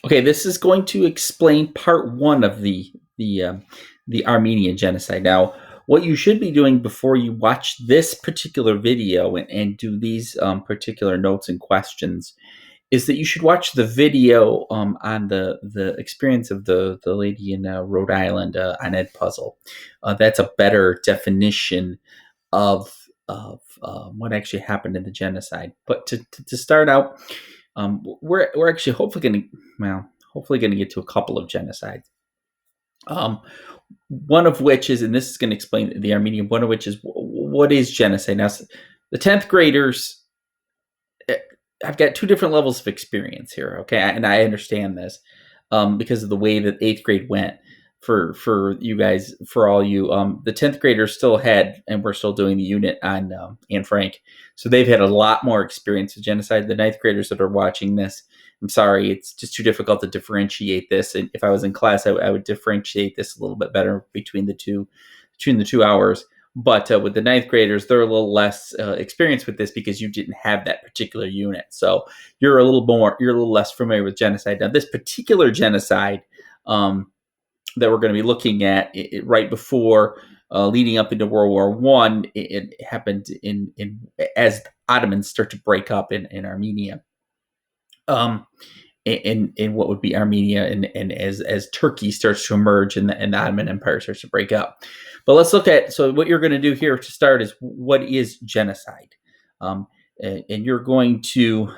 Okay, this is going to explain part one of the Armenian genocide. Now, what you should be doing before you watch this particular video and do these particular notes and questions is that you should watch the video on the experience of the lady in Rhode Island on Edpuzzle. That's a better definition of what actually happened in the genocide. But to start out, we're actually hopefully going to get to a couple of genocides. One of which is, and this is going to explain the Armenian. One of which is what is genocide. Now, the 10th graders, I've got two different levels of experience here. Okay, and I understand this because of the way that 8th grade went. For you guys, for all you, the 10th graders still had, and we're still doing the unit on Anne Frank. So they've had a lot more experience with genocide. The 9th graders that are watching this, I'm sorry, it's just too difficult to differentiate this. And if I was in class, I would differentiate this a little bit better between the 2 hours. But with the 9th graders, they're a little less experienced with this because you didn't have that particular unit. So you're a little less familiar with genocide. Now, this particular genocide, that we're going to be looking at right before leading up into World War One. It happened in as the Ottomans start to break up in Armenia, in what would be Armenia, and as Turkey starts to emerge and the Ottoman Empire starts to break up. But let's look at, so what you're going to do here to start is, what is genocide? And you're going to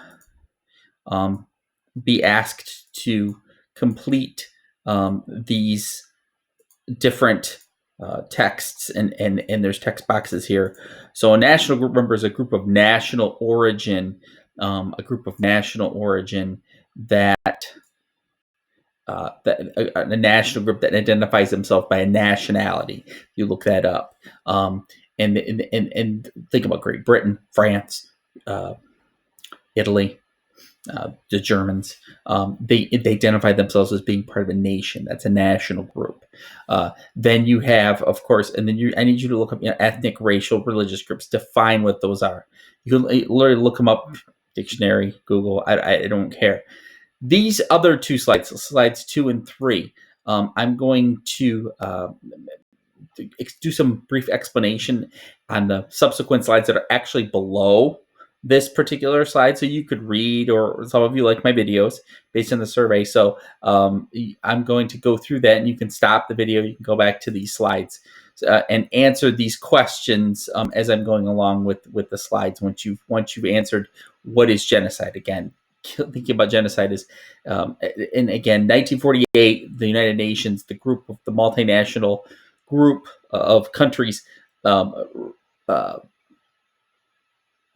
be asked to complete these different texts, and there's text boxes here. So a national group member is a group of national origin, that a national group that identifies themselves by a nationality. You look that up, and think about Great Britain, France, Italy. The Germans, they identify themselves as being part of a nation. That's a national group. Then you have, of course, and then I need you to look up, ethnic, racial, religious groups. Define what those are. You can literally look them up, dictionary, Google. I don't care. These other two slides 2 and 3, I'm going to do some brief explanation on the subsequent slides that are actually below this particular slide, so you could read, or some of you like my videos based on the survey. So I'm going to go through that, and you can stop the video. You can go back to these slides and answer these questions as I'm going along with the slides. Once you've answered what is genocide, again, thinking about genocide is, and again, 1948, the United Nations, the multinational group of countries,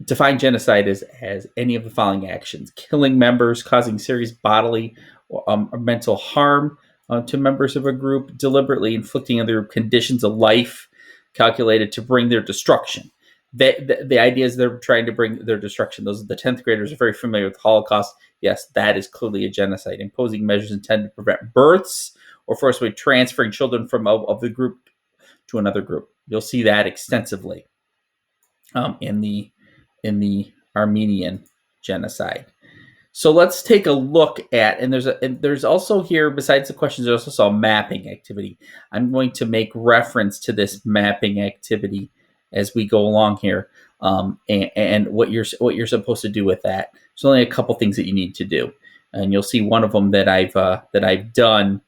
define genocide as any of the following actions: killing members, causing serious bodily or mental harm to members of a group, deliberately inflicting on the group conditions of life calculated to bring their destruction. The idea is they're trying to bring their destruction. Those are the 10th graders are very familiar with the Holocaust. Yes, that is clearly a genocide. Imposing measures intended to prevent births or forcibly transferring children from of the group to another group. You'll see that extensively in the Armenian genocide. So let's take a look at, and there's also here, besides the questions, there's also a mapping activity. I'm going to make reference to this mapping activity as we go along here, and what you're supposed to do with that. There's only a couple things that you need to do, and you'll see one of them that I've done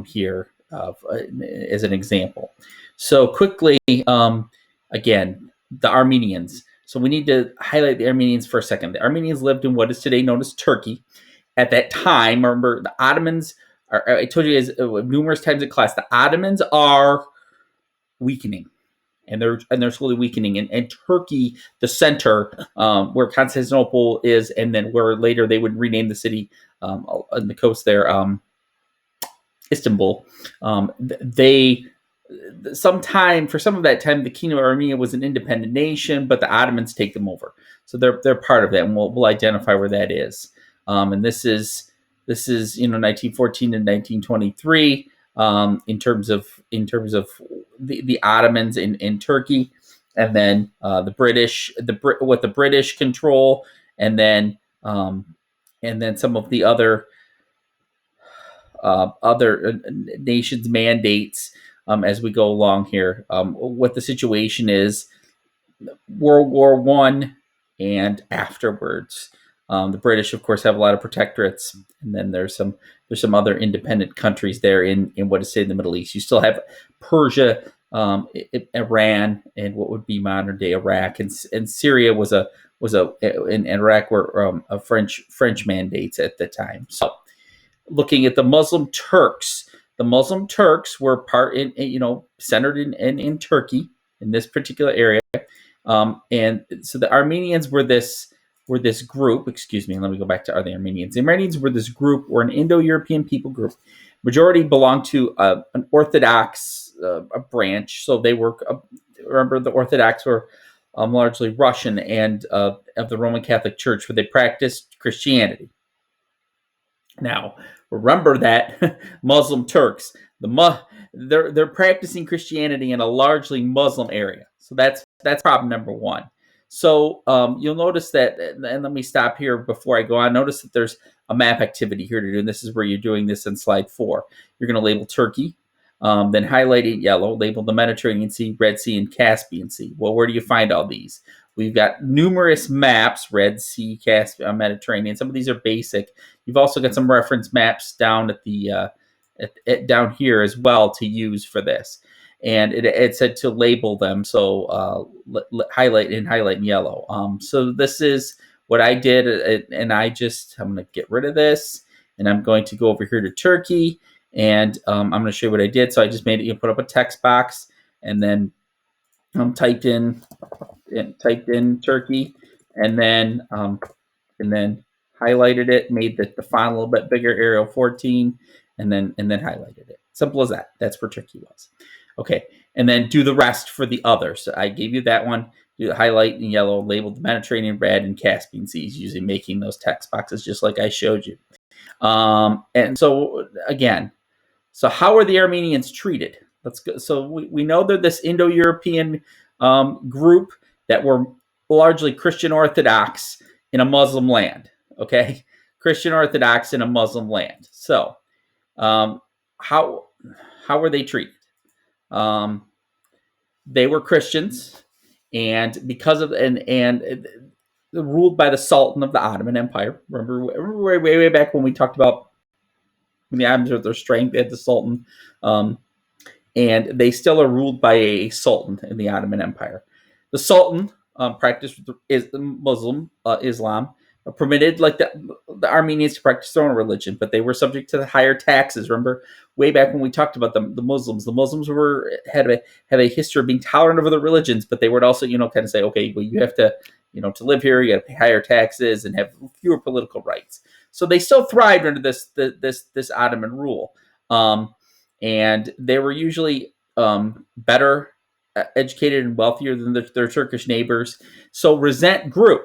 here as an example. So quickly, again, the Armenians. So we need to highlight the Armenians for a second. The Armenians lived in what is today known as Turkey. At that time, remember, the Ottomans I told you guys numerous times in class, the Ottomans are weakening, and they're slowly weakening. And Turkey, the center, where Constantinople is, and then where later they would rename the city on the coast there, Istanbul. For some of that time, the Kingdom of Armenia was an independent nation, but the Ottomans take them over. So they're part of that, and we'll identify where that is. And this is 1914 and 1923 in terms of the Ottomans in Turkey, and then the British, what the British control, and then some of the other other nations' mandates as we go along here. What the situation is, World War One and afterwards. The British, of course, have a lot of protectorates, and then there's some other independent countries there in what is say in the Middle East. You still have Persia, Iran, and what would be modern day Iraq, and Syria in Iraq were a French mandates at the time. So, looking at the Muslim Turks, the Muslim Turks were centered in Turkey in this particular area. And so the Armenians were this group. Excuse me. Let me go back to the Armenians. The Armenians were this group, were an Indo-European people group. Majority belonged to an Orthodox a branch. So they were. Remember, the Orthodox were largely Russian and of the Roman Catholic Church, where they practiced Christianity. Now, remember that Muslim Turks, they're practicing Christianity in a largely Muslim area. So that's problem number one. So you'll notice that, and let me stop here before I go on. Notice that there's a map activity here to do, and this is where you're doing this in slide 4. You're going to label Turkey, then highlight it yellow, label the Mediterranean Sea, Red Sea, and Caspian Sea. Well, where do you find all these? We've got numerous maps, Red Sea, Caspian, Mediterranean. Some of these are basic. You've also got some reference maps down at the down here as well to use for this. And it said to label them, so highlight in yellow. So this is what I did, and I'm going to get rid of this, and I'm going to go over here to Turkey, and I'm going to show you what I did. So I just made it, put up a text box, and then typed in Turkey, and then highlighted it, made the font a little bit bigger, Arial 14, and then highlighted it. Simple as that. That's where Turkey was. Okay, and then do the rest for the others. So I gave you that one. Do the highlight in yellow, labeled the Mediterranean, Red, and Caspian Seas, using making those text boxes just like I showed you. And so again, so how are the Armenians treated? Let's go. So we know they're this Indo-European group that were largely Christian Orthodox in a Muslim land. Okay, Christian Orthodox in a Muslim land. So how were they treated? They were Christians, and because of and ruled by the Sultan of the Ottoman Empire. Remember way back when we talked about when the Ottomans were at their strength, they had the Sultan, and they still are ruled by a Sultan in the Ottoman Empire. The Sultan practiced Muslim Islam, permitted like the Armenians to practice their own religion, but they were subject to the higher taxes. Remember, way back when we talked about the Muslims had a history of being tolerant of other religions, but they would also kind of say, okay, well, you have to to live here, you got to pay higher taxes and have fewer political rights. So they still thrived under this Ottoman rule, and they were usually better educated and wealthier than their Turkish neighbors. So resent grew.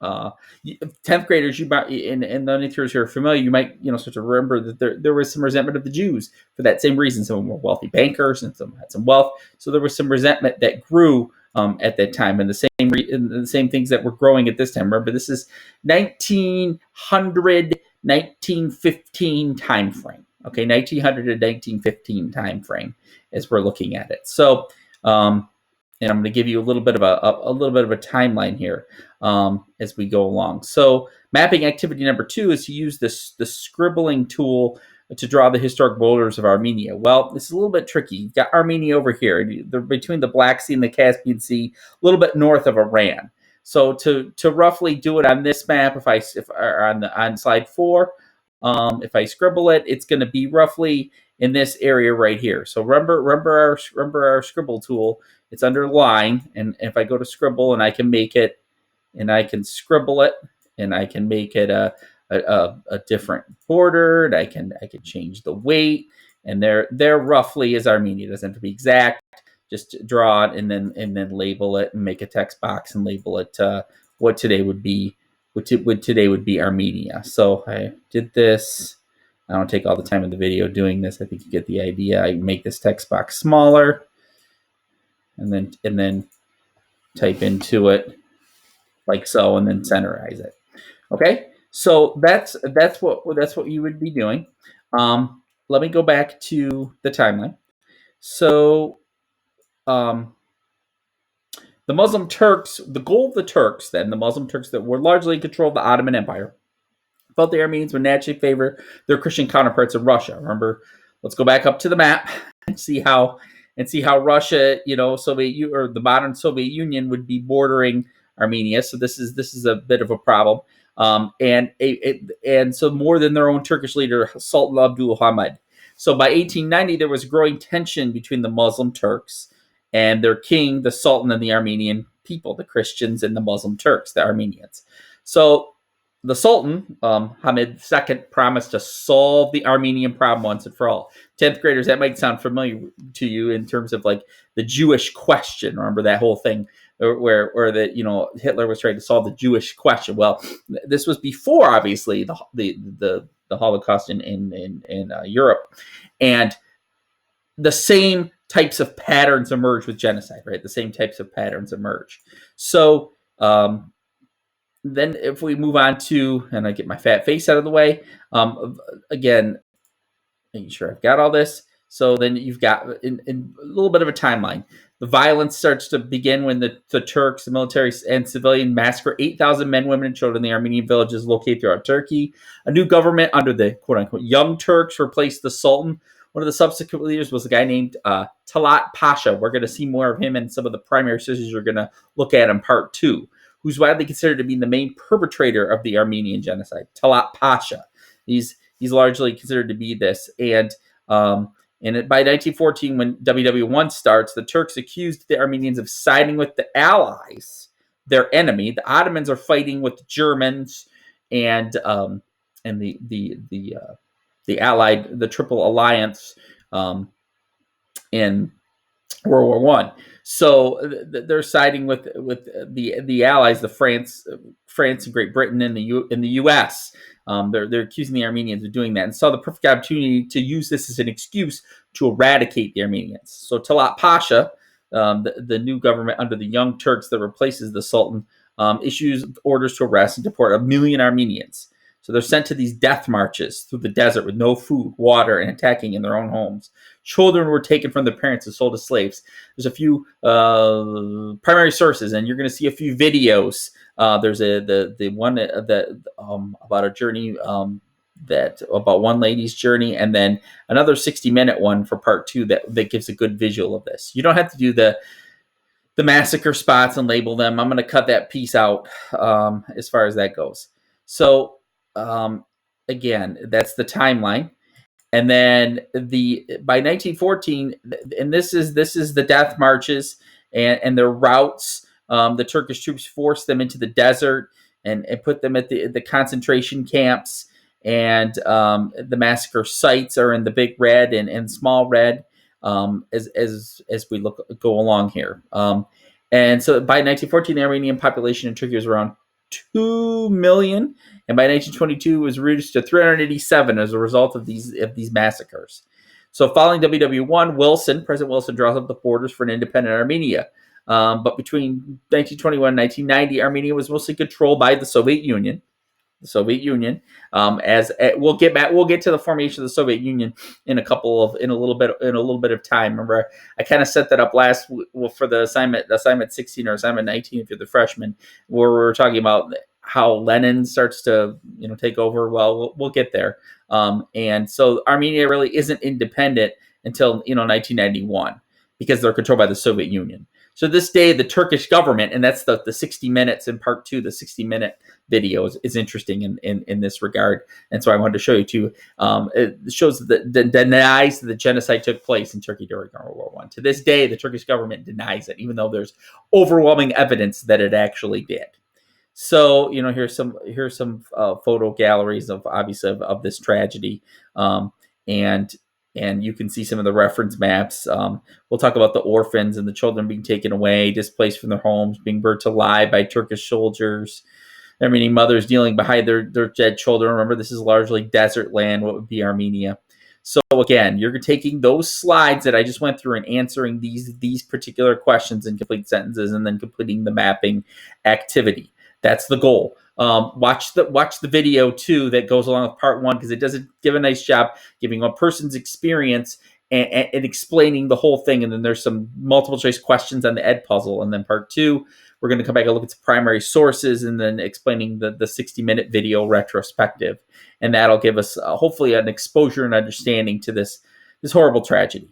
10th graders, you might, and the underteachers who are familiar, you might start to remember that there was some resentment of the Jews for that same reason. Some were wealthy bankers, and some had some wealth, so there was some resentment that grew at that time, and the same things that were growing at this time. Remember, this is 1900, 1915 time frame. Okay, 1900 to 1915 time frame as we're looking at it. So, and I'm going to give you a little bit of a timeline here as we go along. So, mapping activity number 2 is to use the scribbling tool to draw the historic borders of Armenia. Well, this is a little bit tricky. You've got Armenia over here. They're between the Black Sea and the Caspian Sea, a little bit north of Iran. So to roughly do it on this map, on slide 4, if I scribble it, it's going to be roughly in this area right here. So remember our scribble tool. It's under line, and if I go to scribble and I can make it, and I can scribble it, and I can make it a different border, and I can change the weight, and there roughly is Armenia. It doesn't have to be exact. Just draw it and then label it and make a text box and label it what today would be Armenia. So I did this. I don't take all the time in the video doing this. I think you get the idea. I make this text box smaller, and then type into it like so, and then centerize it. Okay, So that's what you would be doing. Let me go back to the timeline. So um, the Muslim Turks, the goal of the Turks, then the Muslim Turks that were largely in control of the Ottoman Empire, felt the Armenians would naturally favor their Christian counterparts in Russia. Remember, let's go back up to the map and see how Russia, or the modern Soviet Union would be bordering Armenia. So this is a bit of a problem. And so more than their own Turkish leader Sultan Abdul Hamid. So by 1890, there was growing tension between the Muslim Turks and their king, the Sultan, and the Armenian people, the Christians and the Muslim Turks, the Armenians. So the Sultan, Hamid II, promised to solve the Armenian problem once and for all. 10th graders, that might sound familiar to you in terms of like the Jewish question. Remember that whole thing where Hitler was trying to solve the Jewish question. Well, this was before, obviously, the Holocaust in Europe. And the same types of patterns emerge with genocide, right? The same types of patterns emerge. So, then if we move on to, and I get my fat face out of the way, again, making sure I've got all this. So then you've got in a little bit of a timeline. The violence starts to begin when the Turks, the military and civilian, massacre 8,000 men, women, and children in the Armenian villages located throughout Turkey. A new government under the quote-unquote Young Turks replaced the Sultan. One of the subsequent leaders was a guy named Talat Pasha. We're going to see more of him and some of the primary sources you're going to look at in part 2, who's widely considered to be the main perpetrator of the Armenian genocide, Talat Pasha. He's largely considered to be this. And by 1914, when WW1 starts, the Turks accused the Armenians of siding with the Allies, their enemy. The Ottomans are fighting with the Germans and the Allied, the Triple Alliance in World War One. So they're siding with the Allies, the France and Great Britain, and the U.S. They're accusing the Armenians of doing that, and saw the perfect opportunity to use this as an excuse to eradicate the Armenians. So Talat Pasha, the new government under the Young Turks that replaces the Sultan, issues orders to arrest and deport 1 million Armenians. So they're sent to these death marches through the desert with no food, water, and attacking in their own homes. Children were taken from their parents and sold as slaves. There's a few primary sources, and you're going to see a few videos. There's the one that about a journey about one lady's journey, and then another 60-minute one for part 2 that gives a good visual of this. You don't have to do the massacre spots and label them. I'm going to cut that piece out as far as that goes. So again, that's the timeline. And then by 1914, and this is the death marches and their routes. The Turkish troops forced them into the desert and put them at the concentration camps. And the massacre sites are in the big red and small red as we go along here. And so by 1914, the Armenian population in Turkey was around 2 million, and by 1922 it was reduced to 387 as a result of these massacres. So following WW1, President Wilson draws up the borders for an independent Armenia. But between 1921 and 1990, Armenia was mostly controlled by the Soviet Union. As we'll get to the formation of the Soviet Union in a little bit of time. Remember, I kind of set that up last for the assignment 16 or assignment 19 if you're the freshman, where we were talking about how Lenin starts to take over. Well, we'll get there. And so Armenia really isn't independent until 1991 because they're controlled by the Soviet Union. So this day, the Turkish government, and that's the 60 minutes in part 2, the 60-minute video is interesting in this regard. And so I wanted to show you too. It shows that denies that the genocide took place in Turkey during World War I. To this day, the Turkish government denies it, even though there's overwhelming evidence that it actually did. So here's some photo galleries of obviously of this tragedy, and you can see some of the reference maps. We'll talk about the orphans and the children being taken away, displaced from their homes, being burnt alive by Turkish soldiers. Armenian mothers kneeling behind their dead children. Remember, this is largely desert land, what would be Armenia. So again, you're taking those slides that I just went through and answering these particular questions in complete sentences and then completing the mapping activity. That's the goal. Watch the video too that goes along with part one, because it does give a nice job giving a person's experience and explaining the whole thing. And then there's some multiple choice questions on the Ed puzzle. And then part two, we're going to come back and look at the primary sources and then explaining the 60-minute video retrospective. And that'll give us hopefully an exposure and understanding to this horrible tragedy.